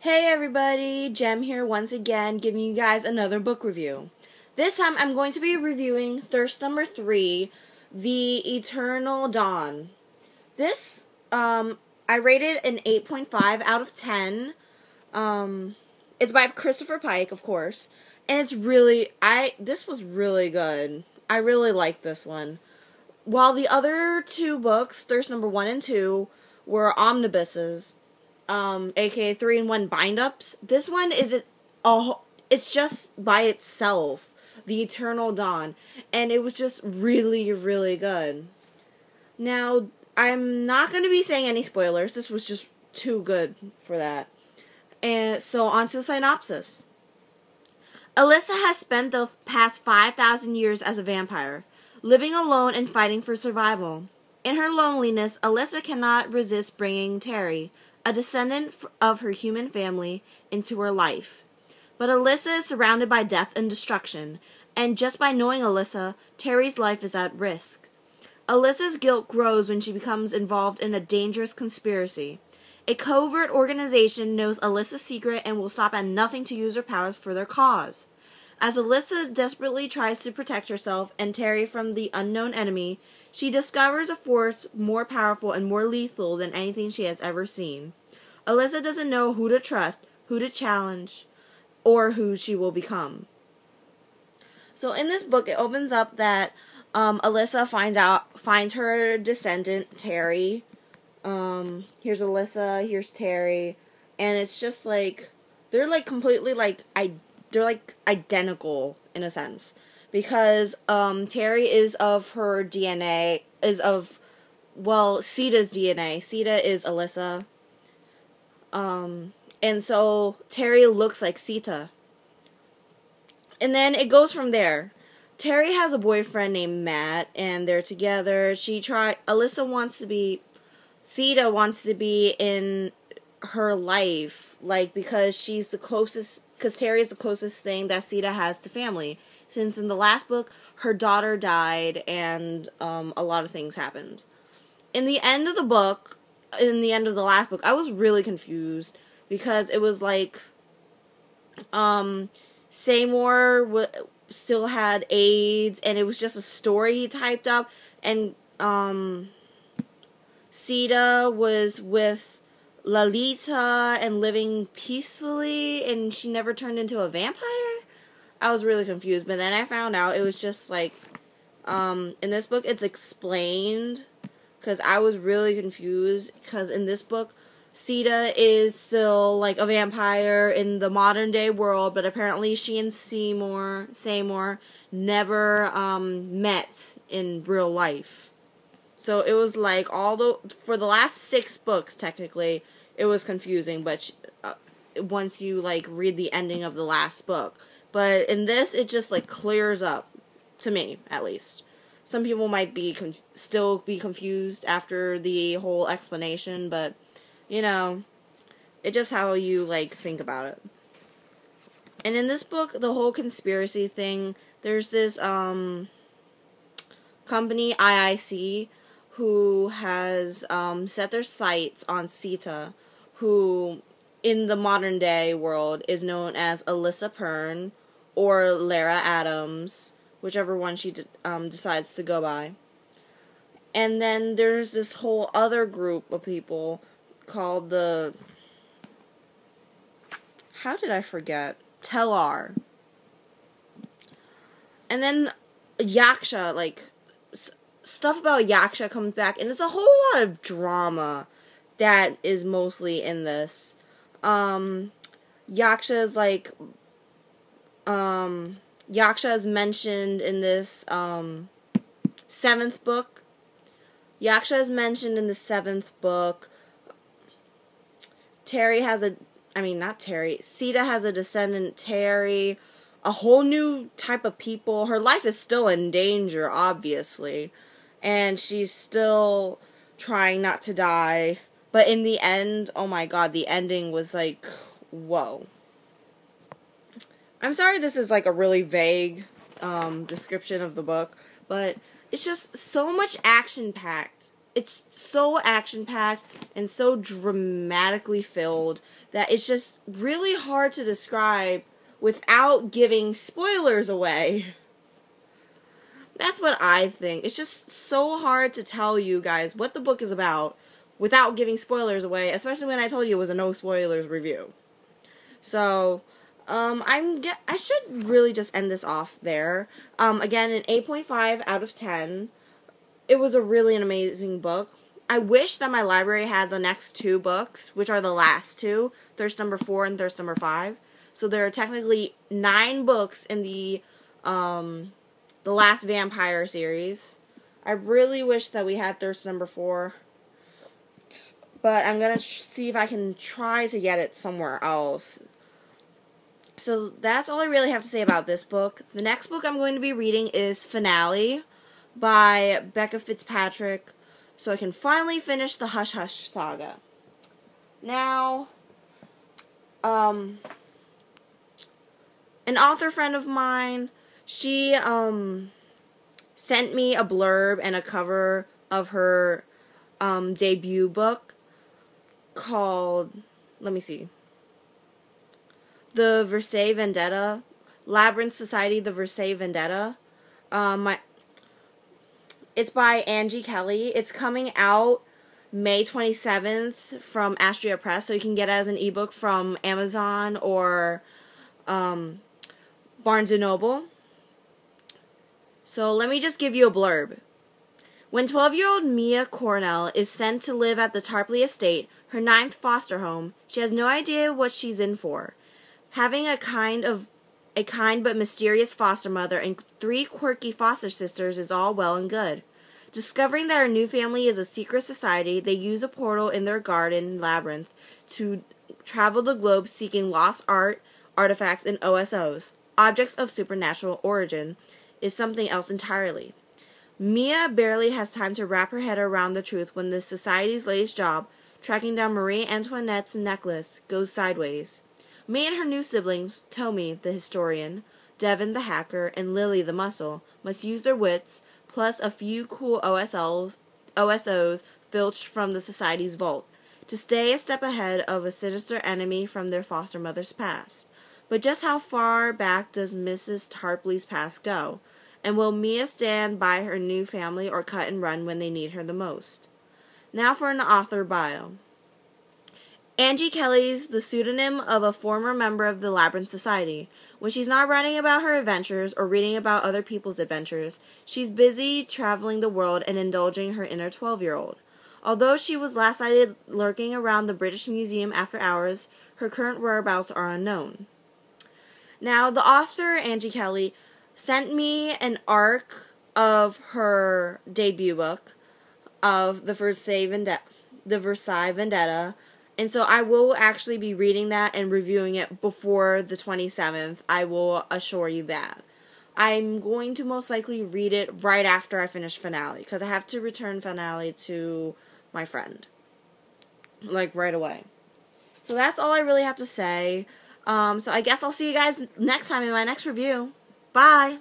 Hey everybody, Jem here once again, giving you guys another book review. This time I'm going to be reviewing Thirst Number 3, The Eternal Dawn. This, I rated an 8.5 out of 10. It's by Christopher Pike, of course, and this was really good. I really liked this one. While the other two books, Thirst Number 1 and 2, were omnibuses, aka 3-in-1 bind-ups. This one it's just by itself, The Eternal Dawn, and it was just really, really good. Now, I'm not going to be saying any spoilers. This was just too good for that. And so, on to the synopsis. Alyssa has spent the past 5,000 years as a vampire, living alone and fighting for survival. In her loneliness, Alyssa cannot resist bringing Terry, a descendant of her human family, into her life. But Alyssa is surrounded by death and destruction, and just by knowing Alyssa, Terry's life is at risk. Alyssa's guilt grows when she becomes involved in a dangerous conspiracy. A covert organization knows Alyssa's secret and will stop at nothing to use her powers for their cause. As Alyssa desperately tries to protect herself and Terry from the unknown enemy, she discovers a force more powerful and more lethal than anything she has ever seen. Alyssa doesn't know who to trust, who to challenge, or who she will become. So in this book, it opens up that Alyssa finds her descendant, Terry. Here's Alyssa, here's Terry, and it's just like, they're like completely they're like identical in a sense. Because Terry is of her DNA, Sita's DNA. Sita is Alyssa. And so Terry looks like Sita. And then it goes from there. Terry has a boyfriend named Matt, and they're together. Sita wants to be in her life, because Terry is the closest thing that Sita has to family. Since in the last book, her daughter died and a lot of things happened. In the end of the last book, I was really confused because it was like Seymour still had AIDS, and it was just a story he typed up, and Sita was with Lalita and living peacefully, and she never turned into a vampire? I was really confused, but then I found out it was just like, in this book it's explained, because I was really confused, because in this book, Sita is still like a vampire in the modern day world, but apparently she and Seymour never met in real life. So it was like for the last 6 books, technically, it was confusing, but once you read the ending of the last book. But in this, it just clears up, to me at least. Some people might be still be confused after the whole explanation, but it's just how you think about it. And in this book, the whole conspiracy thing, there's this company, IIC, who has set their sights on Sita, who in the modern day world is known as Alyssa Pern or Lara Adams, whichever one she decides to go by. And then there's this whole other group of people called how did I forget? Tellar. And then Yaksha, stuff about Yaksha comes back, and it's a whole lot of drama that is mostly in this. Yaksha is mentioned in this 7th book. Yaksha is mentioned in the 7th book. Sita has a descendant, Terry. A whole new type of people. Her life is still in danger, obviously. And she's still trying not to die. But in the end, oh my god, the ending was whoa. I'm sorry this is a really vague description of the book, but it's just so much action-packed it's so action-packed and so dramatically filled that it's just really hard to describe without giving spoilers away. That's what I think. It's just so hard to tell you guys what the book is about without giving spoilers away, especially when I told you it was a no spoilers review. So, I should really just end this off there. Again, an 8.5 out of 10. It was a really an amazing book. I wish that my library had the next two books, which are the last two, Thirst Number 4 and Thirst Number 5. So there are technically 9 books in the Last Vampire series. I really wish that we had Thirst Number 4. But I'm going to see if I can try to get it somewhere else. So that's all I really have to say about this book. The next book I'm going to be reading is Finale by Becca Fitzpatrick, so I can finally finish the Hush Hush saga. Now, an author friend of mine, she sent me a blurb and a cover of her debut book called, let me see, The Versailles Vendetta, Labyrinth Society, The Versailles Vendetta. It's by Angie Kelly. It's coming out May 27th from Astria Press, so you can get it as an ebook from Amazon or Barnes & Noble. So let me just give you a blurb. When 12-year-old Mia Cornell is sent to live at the Tarpley estate, her 9th foster home, she has no idea what she's in for. Having a kind but mysterious foster mother and 3 quirky foster sisters is all well and good. Discovering that her new family is a secret society, they use a portal in their garden labyrinth to travel the globe seeking lost art, artifacts, and OSOs. Objects of supernatural origin is something else entirely. Mia barely has time to wrap her head around the truth when the society's latest job, tracking down Marie Antoinette's necklace, goes sideways. Mia and her new siblings, Tommy, the historian, Devin, the hacker, and Lily, the muscle, must use their wits, plus a few cool OSOs filched from the society's vault, to stay a step ahead of a sinister enemy from their foster mother's past. But just how far back does Mrs. Tarpley's past go? And will Mia stand by her new family or cut and run when they need her the most? Now for an author bio. Angie Kelly's the pseudonym of a former member of the Labyrinth Society. When she's not writing about her adventures or reading about other people's adventures, she's busy traveling the world and indulging her inner 12-year-old. Although she was last sighted lurking around the British Museum after hours, her current whereabouts are unknown. Now, the author, Angie Kelly, sent me an arc of her debut book of The Versailles Vendetta, and so I will actually be reading that and reviewing it before the 27th. I will assure you that. I'm going to most likely read it right after I finish Finale, because I have to return Finale to my friend. Like, right away. So that's all I really have to say. So I guess I'll see you guys next time in my next review. Bye!